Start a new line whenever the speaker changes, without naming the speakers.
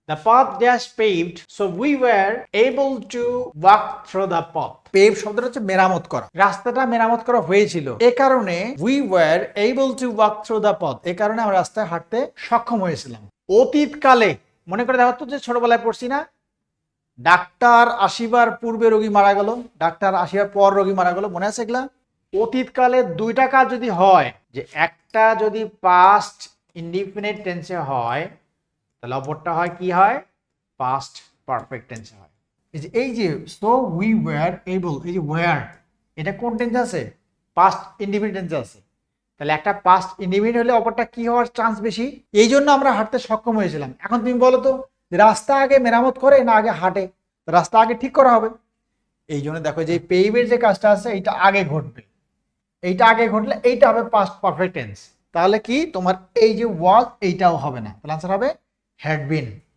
The path dash paved, so we were able to walk through the path. Pave শব্দটা হচ্ছে মেরামত করা, রাস্তাটা মেরামত করা হয়েছিল, এ কারণে we were able to walk through the path, এ কারণে আমরা রাস্তায় হাঁটতে সক্ষম হয়েছিলাম। অতীতকালে মনে করে দেখো তো, যে ছোটবেলায় পড়ছি না, ডাক্তার আসিবার পূর্বে রোগী মারা গেল, ডাক্তার আসিবার পর রোগী মারা গেল, মনে আছে এগুলা? অতীতকালে দুইটা কাজ যদি হয়, যে একটা যদি পাস্ট ইনডিফিনিট টেন্সে হয়, তাহলে অপরটা হয় কি হয়? পাস্ট পারফেক্ট টেন্সে হয়। এই যে সো উই ওয়্যার এবল, এই যে ওয়্যার, এটা কোন টেন্সে আছে? পাস্ট ইনডিফিনিট টেন্সে আছে। তাহলে একটা পাস্ট ইনডিফিনিট হলে অপরটা কি হওয়ার চান্স বেশি, এই জন্য আমরা হাঁটতে সক্ষম হয়েছিলাম। এখন তুমি বলো তো, রাস্তা আগে মেরামত করে না আগে হাঁটে? রাস্তা আগে ঠিক করা হবে, এই জন্য দেখো যে পেইভের যে কাজটা আছে এইটা আগে ঘটবে, এইটা আগে ঘটলে এইটা হবে পাস্ট পারফেক্ট টেন্স। তাহলে কি তোমার এই যে ওয়াজ এইটাও হবে না, তাহলে আনসার হবে হ্যাড বিন।